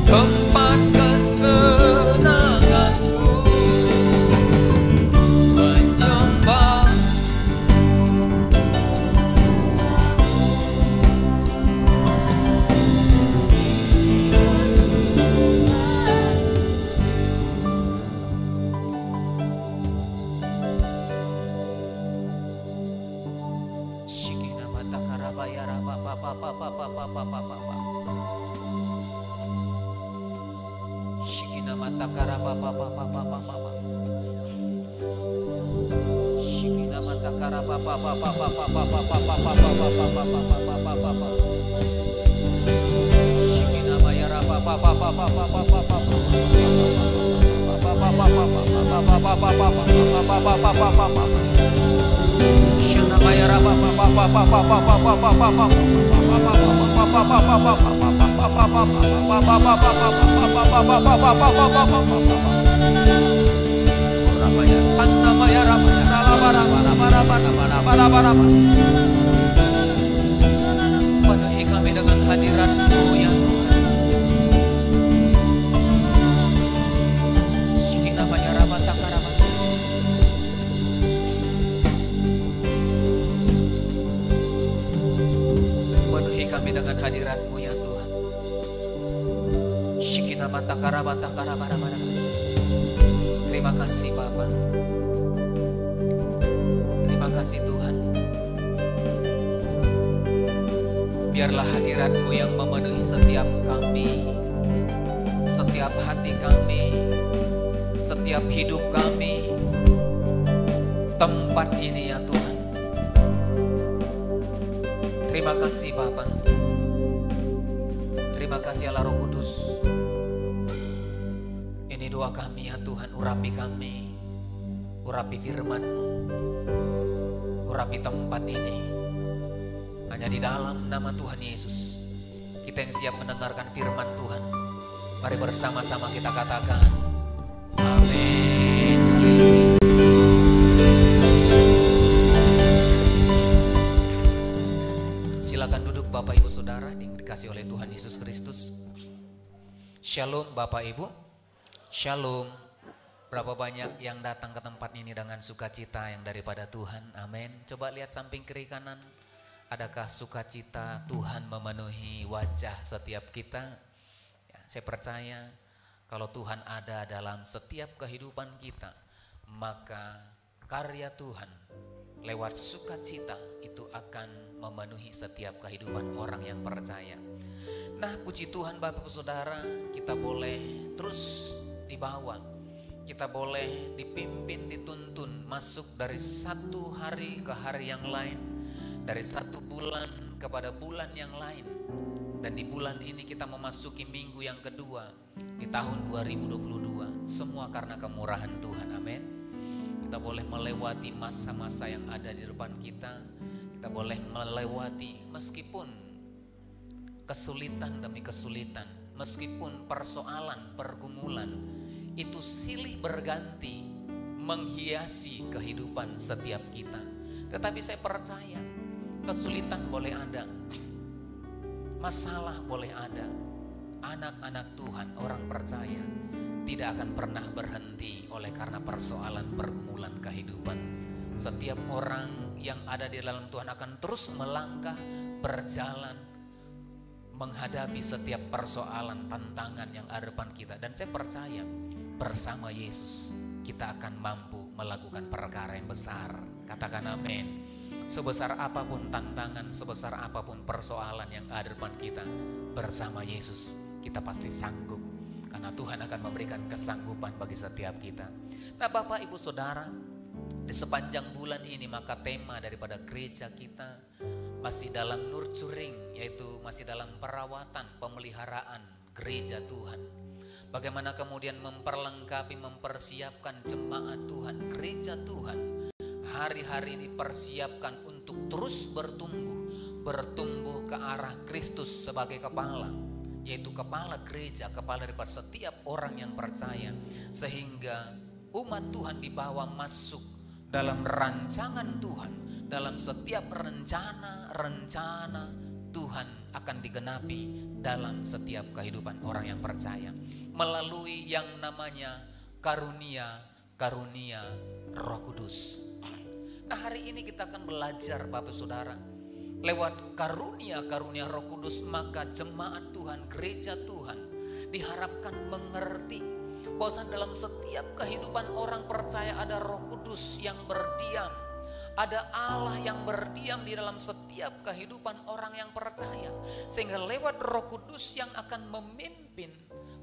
[SPEAKER 3] Tempat kesenanganku, menyembah. Shikina mata karabaya raba papa papa papa papa papa. Mata karaba papa papa papa. Shikina mata karaba papa papa papa papa papa papa papa. Shikina mayara papa papa papa papa papa. Papa papa papa papa papa. Shikina mayara papa papa papa papa papa. Penuhi kami dengan hadirat-Mu ya Tuhan. Penuhi kami dengan hadirat-Mu ya Tuhan. Terima kasih Bapa. Terima kasih Tuhan. Biarlah hadirat-Mu yang memenuhi setiap kami, setiap hati kami, setiap hidup kami, tempat ini ya Tuhan. Terima kasih Bapa. Terima kasih Allah Roh Kudus. Ini doa kami ya Tuhan, urapi kami, urapi firman-Mu, urapi tempat ini. Hanya di dalam nama Tuhan Yesus, kita yang siap mendengarkan firman Tuhan. Mari bersama-sama kita katakan, amin. Haleluya. Silakan duduk dikasih oleh Tuhan Yesus Kristus. Shalom Bapak Ibu. Shalom. Berapa banyak yang datang ke tempat ini dengan sukacita yang daripada Tuhan. Amin. Coba lihat samping kiri kanan. Adakah sukacita Tuhan memenuhi wajah setiap kita? Ya, saya percaya kalau Tuhan ada dalam setiap kehidupan kita, maka karya Tuhan lewat sukacita itu akan memenuhi setiap kehidupan orang yang percaya. Nah, puji Tuhan Bapak Saudara, kita boleh terus dibawa, kita boleh dipimpin, dituntun masuk dari satu hari ke hari yang lain, dari satu bulan kepada bulan yang lain. Dan di bulan ini kita memasuki minggu yang kedua di tahun 2022. Semua karena kemurahan Tuhan, amin. Kita boleh melewati masa-masa yang ada di depan kita. Kita boleh melewati meskipun kesulitan demi kesulitan, meskipun persoalan, pergumulan itu silih berganti menghiasi kehidupan setiap kita. Tetapi saya percaya kesulitan boleh ada, masalah boleh ada. Anak-anak Tuhan, orang percaya tidak akan pernah berhenti oleh karena persoalan pergumulan kehidupan. Setiap orang yang ada di dalam Tuhan akan terus melangkah, berjalan, menghadapi setiap persoalan, tantangan yang ada depan kita. Dan saya percaya bersama Yesus kita akan mampu melakukan perkara yang besar. Katakan amin. Sebesar apapun tantangan, sebesar apapun persoalan yang ada depan kita, bersama Yesus kita pasti sanggup. Karena Tuhan akan memberikan kesanggupan bagi setiap kita. Nah Bapak Ibu Saudara, di sepanjang bulan ini maka tema daripada gereja kita masih dalam nurturing, yaitu masih dalam perawatan, pemeliharaan gereja Tuhan. Bagaimana kemudian memperlengkapi, mempersiapkan jemaat Tuhan, gereja Tuhan. Hari-hari ini persiapkan untuk terus bertumbuh ke arah Kristus sebagai kepala, yaitu kepala gereja, kepala daripada setiap orang yang percaya, sehingga umat Tuhan dibawa masuk dalam rancangan Tuhan, dalam setiap rencana Tuhan akan digenapi dalam setiap kehidupan orang yang percaya melalui yang namanya karunia Roh Kudus. Nah, hari ini kita akan belajar Bapak Saudara, lewat karunia Roh Kudus, maka jemaat Tuhan, gereja Tuhan diharapkan mengerti bahwa dalam setiap kehidupan orang percaya ada Roh Kudus yang berdiam, ada Allah yang berdiam di dalam setiap kehidupan orang yang percaya, sehingga lewat Roh Kudus yang akan memimpin,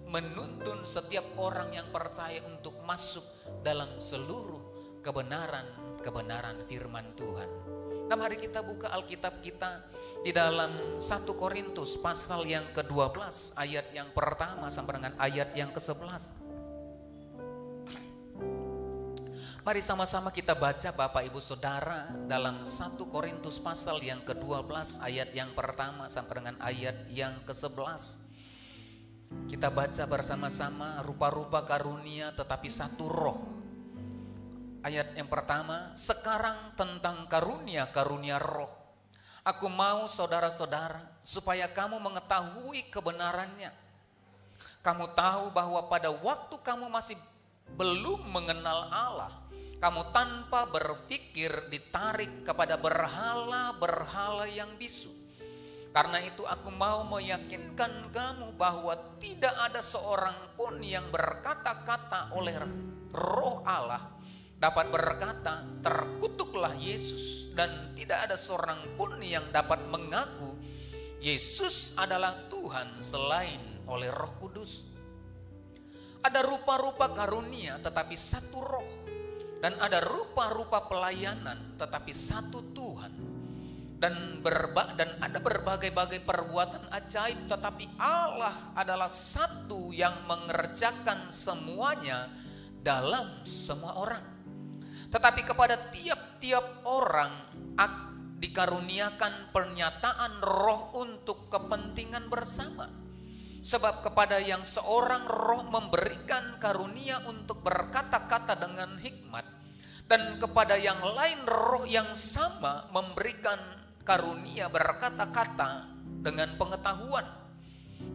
[SPEAKER 3] menuntun setiap orang yang percaya untuk masuk dalam seluruh kebenaran firman Tuhan. Nah, mari kita buka Alkitab kita di dalam 1 Korintus pasal yang ke-12 ayat yang pertama sampai dengan ayat yang ke-11. Mari sama-sama kita baca Bapak Ibu Saudara dalam 1 Korintus pasal yang ke-12 ayat yang pertama sampai dengan ayat yang ke-11. Kita baca bersama-sama, rupa-rupa karunia tetapi satu roh. Ayat yang pertama, sekarang tentang karunia roh. Aku mau saudara-saudara supaya kamu mengetahui kebenarannya. Kamu tahu bahwa pada waktu kamu masih belum mengenal Allah, kamu tanpa berpikir ditarik kepada berhala-berhala yang bisu. Karena itu aku mau meyakinkan kamu bahwa tidak ada seorang pun yang berkata-kata oleh Roh Allah dapat berkata, terkutuklah Yesus, dan tidak ada seorang pun yang dapat mengaku Yesus adalah Tuhan selain oleh Roh Kudus. Ada rupa-rupa karunia tetapi satu roh, dan ada rupa-rupa pelayanan tetapi satu Tuhan, dan ada berbagai-bagai perbuatan ajaib, tetapi Allah adalah satu yang mengerjakan semuanya dalam semua orang. Tetapi kepada tiap-tiap orang dikaruniakan pernyataan roh untuk kepentingan bersama. Sebab kepada yang seorang roh memberikan karunia untuk berkata-kata dengan hikmat, dan kepada yang lain roh yang sama memberikan karunia berkata-kata dengan pengetahuan.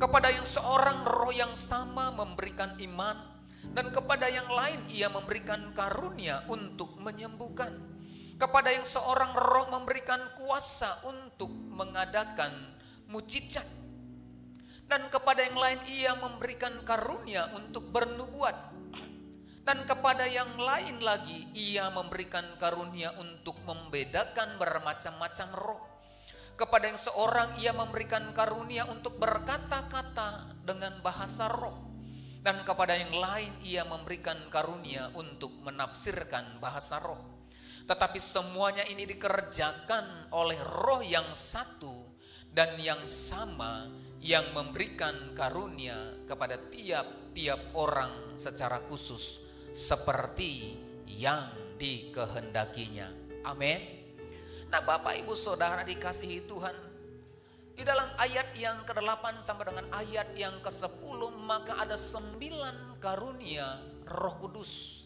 [SPEAKER 3] Kepada yang seorang roh yang sama memberikan iman, dan kepada yang lain ia memberikan karunia untuk menyembuhkan. Kepada yang seorang roh memberikan kuasa untuk mengadakan mukjizat, dan kepada yang lain ia memberikan karunia untuk bernubuat, dan kepada yang lain lagi ia memberikan karunia untuk membedakan bermacam-macam roh. Kepada yang seorang ia memberikan karunia untuk berkata-kata dengan bahasa roh, dan kepada yang lain ia memberikan karunia untuk menafsirkan bahasa roh. Tetapi semuanya ini dikerjakan oleh roh yang satu dan yang sama, yang memberikan karunia kepada tiap-tiap orang secara khusus seperti yang dikehendakinya. Amin. Nah, Bapak Ibu Saudara dikasihi Tuhan, di dalam ayat yang ke-8 sampai dengan ayat yang ke-10, maka ada 9 karunia Roh Kudus.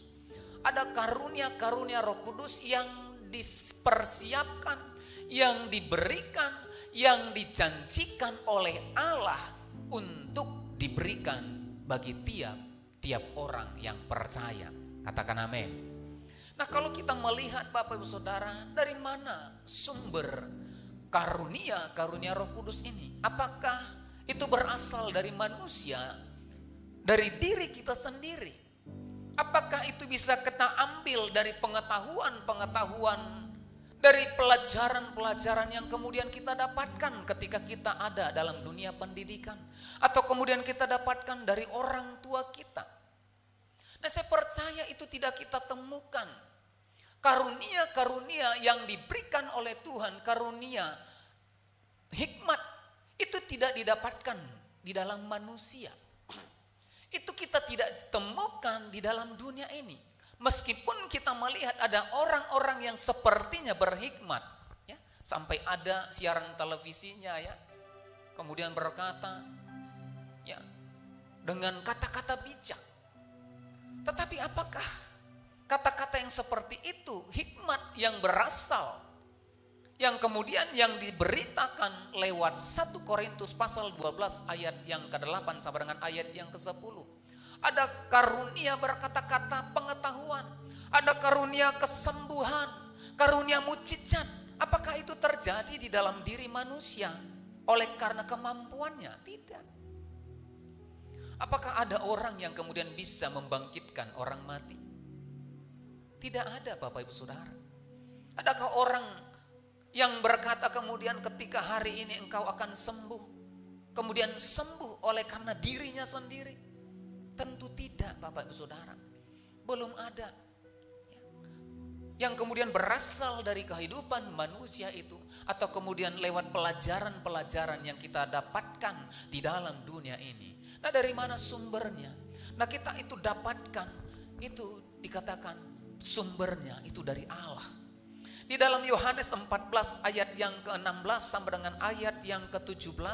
[SPEAKER 3] Ada karunia-karunia Roh Kudus yang dipersiapkan, yang diberikan, yang dijanjikan oleh Allah untuk diberikan bagi tiap orang yang percaya. Katakan amin. Nah, kalau kita melihat Bapak Ibu Saudara, dari mana sumber karunia Roh Kudus ini? Apakah itu berasal dari manusia, dari diri kita sendiri? Apakah itu bisa kita ambil dari pengetahuan-pengetahuan, dari pelajaran-pelajaran yang kemudian kita dapatkan ketika kita ada dalam dunia pendidikan, atau kemudian kita dapatkan dari orang tua kita? Nah, saya percaya itu tidak kita temukan. Karunia-karunia yang diberikan oleh Tuhan, karunia hikmat, itu tidak didapatkan di dalam manusia. Itu kita tidak temukan di dalam dunia ini. Meskipun kita melihat ada orang-orang yang sepertinya berhikmat, ya, sampai ada siaran televisinya, ya, kemudian berkata, ya, dengan kata-kata bijak. Tetapi apakah kata-kata yang seperti itu hikmat yang berasal, yang kemudian yang diberitakan lewat 1 Korintus pasal 12 ayat yang ke-8 sampai dengan ayat yang ke-10. Ada karunia berkata-kata pengetahuan, ada karunia kesembuhan, karunia mukjizat. Apakah itu terjadi di dalam diri manusia oleh karena kemampuannya? Tidak. Apakah ada orang yang kemudian bisa membangkitkan orang mati? Tidak ada, Bapak Ibu Saudara. Adakah orang yang berkata kemudian ketika hari ini engkau akan sembuh, kemudian sembuh oleh karena dirinya sendiri? Tentu tidak, Bapak Ibu Saudara. Belum ada. Yang kemudian berasal dari kehidupan manusia itu, atau kemudian lewat pelajaran-pelajaran yang kita dapatkan di dalam dunia ini. Nah, dari mana sumbernya? Nah, kita itu dapatkan, itu dikatakan sumbernya itu dari Allah. Di dalam Yohanes 14 ayat yang ke-16 sampai dengan ayat yang ke-17,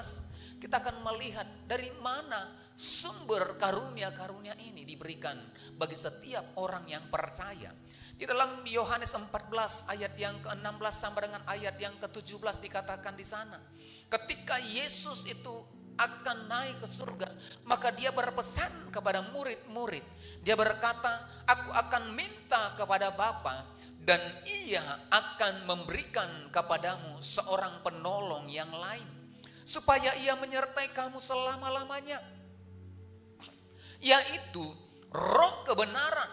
[SPEAKER 3] kita akan melihat dari mana sumber karunia-karunia ini diberikan bagi setiap orang yang percaya. Di dalam Yohanes 14 ayat yang ke-16 sampai dengan ayat yang ke-17 dikatakan di sana, ketika Yesus itu akan naik ke surga, maka dia berpesan kepada murid-murid. Dia berkata, aku akan minta kepada Bapa, dan ia akan memberikan kepadamu seorang penolong yang lain, supaya ia menyertai kamu selama-lamanya, yaitu Roh kebenaran.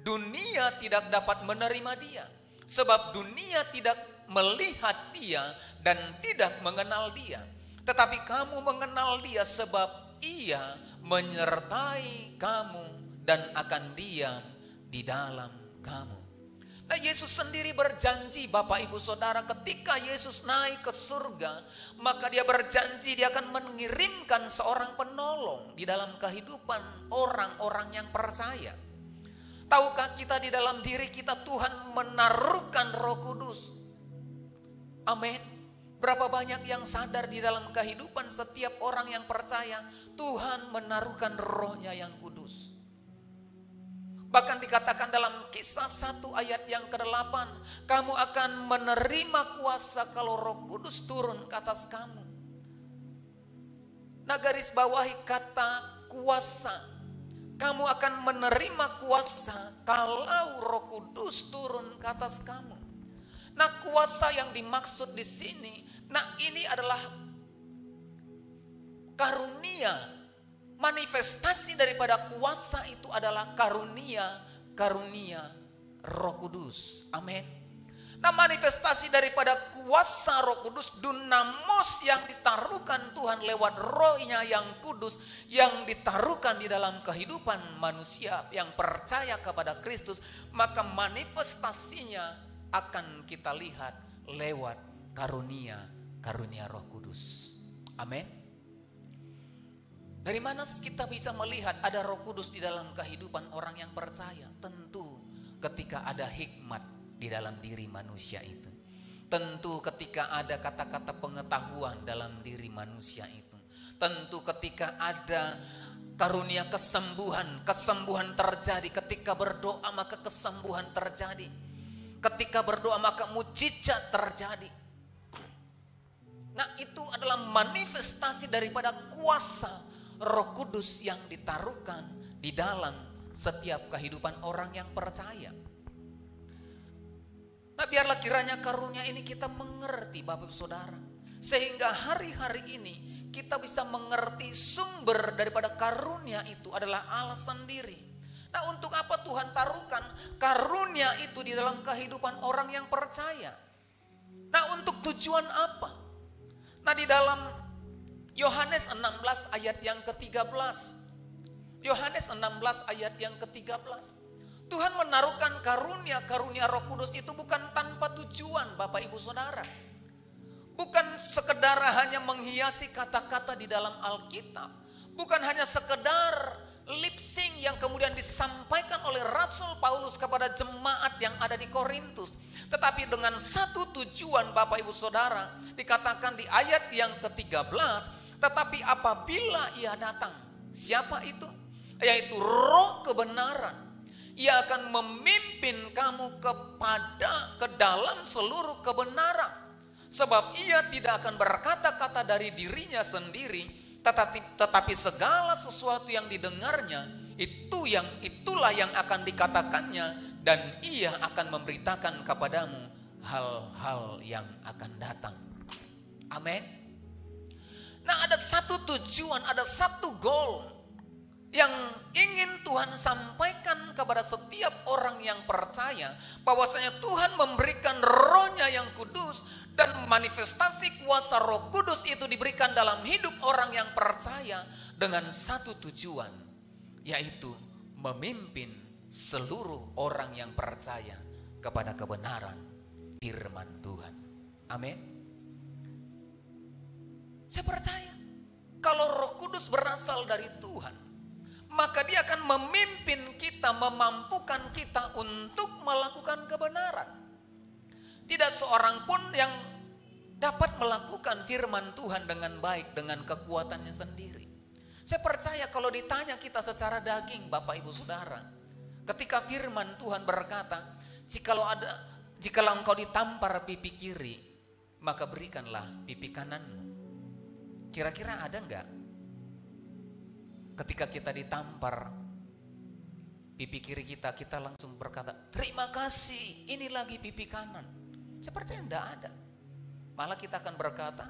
[SPEAKER 3] Dunia tidak dapat menerima dia, sebab dunia tidak melihat dia dan tidak mengenal dia. Tetapi kamu mengenal dia, sebab ia menyertai kamu dan akan diam di dalam kamu. Nah, Yesus sendiri berjanji, Bapak Ibu Saudara, ketika Yesus naik ke surga, maka dia berjanji dia akan mengirimkan seorang penolong di dalam kehidupan orang-orang yang percaya. Tahukah kita di dalam diri kita Tuhan menaruhkan Roh Kudus? Amin. Berapa banyak yang sadar di dalam kehidupan setiap orang yang percaya, Tuhan menaruhkan Roh-Nya yang kudus. Bahkan dikatakan dalam Kisah 1 ayat yang ke-8, kamu akan menerima kuasa kalau Roh Kudus turun ke atas kamu. Nah, garis bawahi kata kuasa. Kamu akan menerima kuasa kalau Roh Kudus turun ke atas kamu. Nah, kuasa yang dimaksud di sini, nah ini adalah karunia. Manifestasi daripada kuasa itu adalah karunia Roh Kudus. Amin. Nah, manifestasi daripada kuasa Roh Kudus, dunamos yang ditaruhkan Tuhan lewat Roh-Nya yang kudus, yang ditaruhkan di dalam kehidupan manusia yang percaya kepada Kristus, maka manifestasinya akan kita lihat lewat karunia Roh Kudus. Amin. Dari mana kita bisa melihat ada Roh Kudus di dalam kehidupan orang yang percaya? Tentu ketika ada hikmat di dalam diri manusia itu. Tentu ketika ada kata-kata pengetahuan dalam diri manusia itu. Tentu ketika ada karunia kesembuhan terjadi. Ketika berdoa maka kesembuhan terjadi. Ketika berdoa maka mujizat terjadi. Nah, itu adalah manifestasi daripada kuasa Roh Kudus yang ditaruhkan di dalam setiap kehidupan orang yang percaya. Nah, biarlah kiranya karunia ini kita mengerti Bapak Saudara. Sehingga hari-hari ini kita bisa mengerti sumber daripada karunia itu adalah Allah sendiri. Nah, untuk apa Tuhan taruhkan karunia itu di dalam kehidupan orang yang percaya? Nah, untuk tujuan apa? Nah, di dalam Yohanes 16 ayat yang ke-13. Yohanes 16 ayat yang ke-13. Tuhan menaruhkan karunia Roh Kudus itu bukan tanpa tujuan Bapak Ibu Saudara. Bukan sekedar hanya menghiasi kata-kata di dalam Alkitab. Bukan hanya sekedar lip sync yang kemudian disampaikan oleh Rasul Paulus kepada jemaat yang ada di Korintus. Tetapi dengan satu tujuan Bapak Ibu Saudara, dikatakan di ayat yang ke-13, tetapi apabila ia datang, siapa itu? Yaitu Roh kebenaran. Ia akan memimpin kamu ke dalam seluruh kebenaran. Sebab ia tidak akan berkata-kata dari dirinya sendiri, tetapi segala sesuatu yang didengarnya, itulah yang akan dikatakannya, dan ia akan memberitakan kepadamu hal-hal yang akan datang. Amin. Nah, ada satu tujuan, ada satu goal yang ingin Tuhan sampaikan kepada setiap orang yang percaya, bahwasanya Tuhan memberikan Roh-Nya yang kudus, dan manifestasi kuasa Roh Kudus itu diberikan dalam hidup orang yang percaya dengan satu tujuan, yaitu memimpin seluruh orang yang percaya kepada kebenaran firman Tuhan. Amin. Saya percaya kalau Roh Kudus berasal dari Tuhan, maka dia akan memimpin kita, memampukan kita untuk melakukan kebenaran. Tidak seorang pun yang dapat melakukan firman Tuhan dengan baik, dengan kekuatannya sendiri. Saya percaya kalau ditanya kita secara daging Bapak Ibu Saudara, ketika firman Tuhan berkata, jikalau engkau ditampar pipi kiri, maka berikanlah pipi kananmu. Kira-kira ada enggak? Ketika kita ditampar pipi kiri kita langsung berkata, terima kasih, ini lagi pipi kanan. Saya percaya tidak ada. Malah kita akan berkata,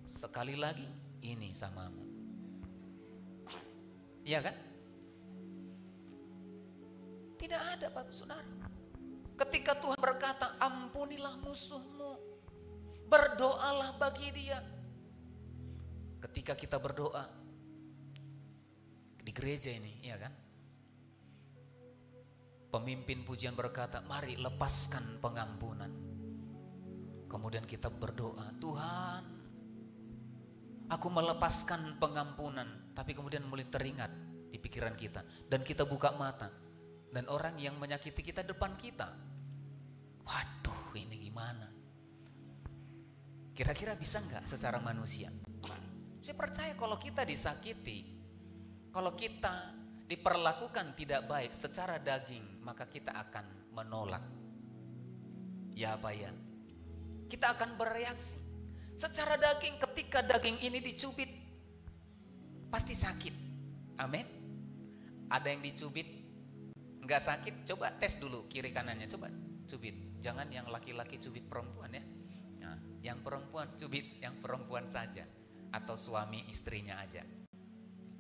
[SPEAKER 3] sekali lagi ini samamu. Iya kan? Tidak ada Bapak Saudara. Ketika Tuhan berkata, ampunilah musuhmu, berdoalah bagi dia. Ketika kita berdoa di gereja ini, ya kan? Pemimpin pujian berkata, mari lepaskan pengampunan. Kemudian kita berdoa, Tuhan, aku melepaskan pengampunan. Tapi kemudian mulai teringat di pikiran kita, dan kita buka mata, dan orang yang menyakiti kita depan kita. Waduh, ini gimana? Kira-kira bisa nggak secara manusia? Saya percaya kalau kita disakiti, kalau kita diperlakukan tidak baik secara daging, maka kita akan menolak. Ya apa ya? Kita akan bereaksi. Secara daging, ketika daging ini dicubit, pasti sakit. Amin. Ada yang dicubit nggak sakit? Coba tes dulu kiri kanannya, coba cubit. Jangan yang laki-laki cubit perempuan ya. Nah, yang perempuan cubit yang perempuan saja, atau suami istrinya aja.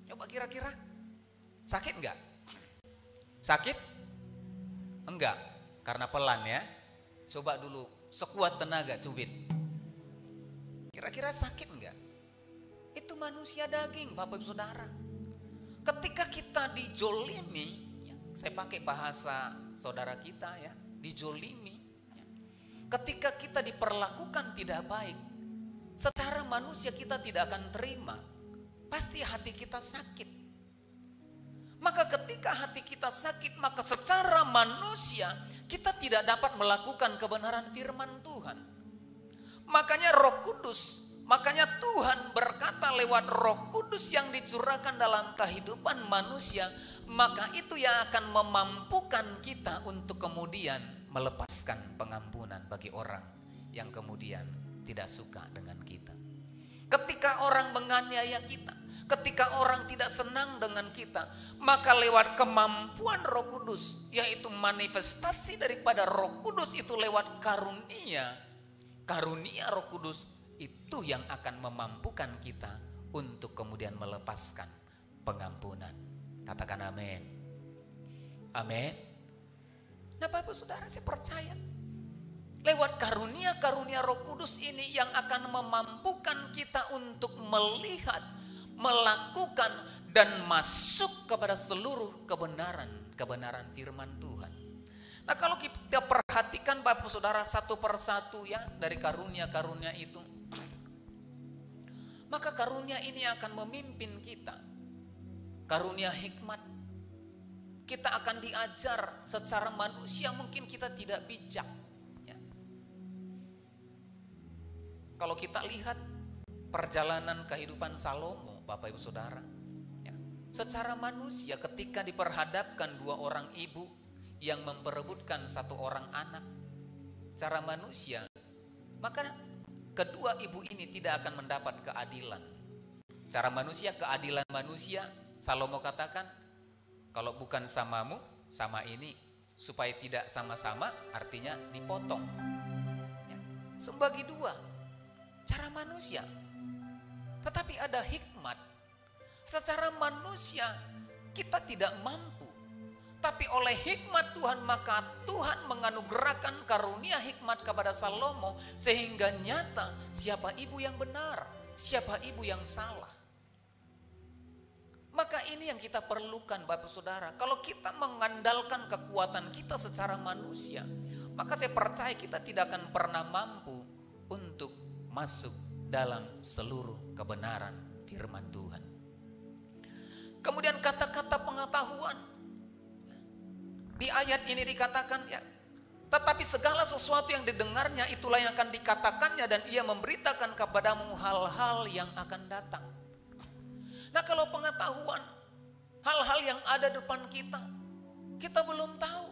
[SPEAKER 3] Coba kira-kira sakit nggak? Sakit? Enggak, karena pelan ya. Coba dulu sekuat tenaga cubit. Kira-kira sakit enggak? Itu manusia daging, Bapak Ibu Saudara. Ketika kita dijolimi, ya, saya pakai bahasa saudara kita ya, dijolimi. Ya. Ketika kita diperlakukan tidak baik, secara manusia kita tidak akan terima. Pasti hati kita sakit. Maka ketika hati kita sakit, maka secara manusia kita tidak dapat melakukan kebenaran firman Tuhan. Makanya makanya Tuhan berkata lewat Roh Kudus yang dicurahkan dalam kehidupan manusia, maka itu yang akan memampukan kita untuk kemudian melepaskan pengampunan bagi orang yang kemudian tidak suka dengan kita. Ketika orang menganiaya kita, ketika orang tidak senang dengan kita, maka lewat kemampuan Roh Kudus, yaitu manifestasi daripada Roh Kudus itu lewat karunia Roh Kudus, itu yang akan memampukan kita untuk kemudian melepaskan pengampunan. Katakan amin. Amin. Nah Bapak Saudara, saya percaya lewat karunia Roh Kudus ini yang akan memampukan kita untuk melihat, melakukan, dan masuk kepada seluruh kebenaran firman Tuhan. Nah kalau kita perhatikan Bapak Saudara satu persatu ya dari karunia itu, maka karunia ini akan memimpin kita. Karunia hikmat. Kita akan diajar secara manusia mungkin kita tidak bijak. Ya. Kalau kita lihat perjalanan kehidupan Salomo, Bapak Ibu Saudara, ya, secara manusia ketika diperhadapkan dua orang ibu yang memperebutkan satu orang anak, secara manusia, maka kedua ibu ini tidak akan mendapat keadilan. Secara manusia, keadilan manusia, Salomo katakan, kalau bukan samamu, sama ini, supaya tidak sama-sama, artinya dipotong. Ya, sebagi dua, cara manusia. Tetapi ada hikmat. Secara manusia kita tidak mampu. Tapi oleh hikmat Tuhan, maka Tuhan menganugerahkan karunia hikmat kepada Salomo, sehingga nyata siapa ibu yang benar, siapa ibu yang salah. Maka ini yang kita perlukan Bapak Saudara. Kalau kita mengandalkan kekuatan kita secara manusia, maka saya percaya kita tidak akan pernah mampu untuk masuk dalam seluruh kebenaran firman Tuhan. Kemudian kata-kata pengetahuan. Di ayat ini dikatakan ya, tetapi segala sesuatu yang didengarnya itulah yang akan dikatakannya, dan ia memberitakan kepadamu hal-hal yang akan datang. Nah kalau pengetahuan, hal-hal yang ada depan kita belum tahu.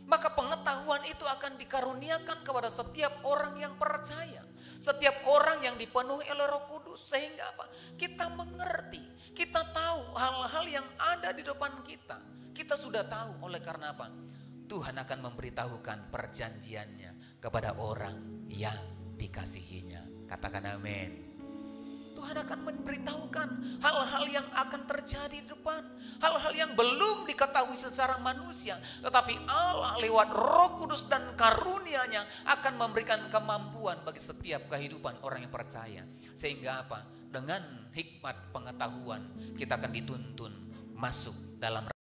[SPEAKER 3] Maka pengetahuan itu akan dikaruniakan kepada setiap orang yang percaya. Setiap orang yang dipenuhi oleh Roh Kudus. Sehingga apa? Kita mengerti, kita tahu hal-hal yang ada di depan kita. Kita sudah tahu, oleh karena apa? Tuhan akan memberitahukan perjanjiannya kepada orang yang dikasihinya. Katakan amin. Tuhan akan memberitahukan hal-hal yang akan terjadi di depan. Hal-hal yang belum diketahui secara manusia. Tetapi Allah lewat Roh Kudus dan karunia-Nya akan memberikan kemampuan bagi setiap kehidupan orang yang percaya. Sehingga apa? Dengan hikmat pengetahuan kita akan dituntun masuk dalam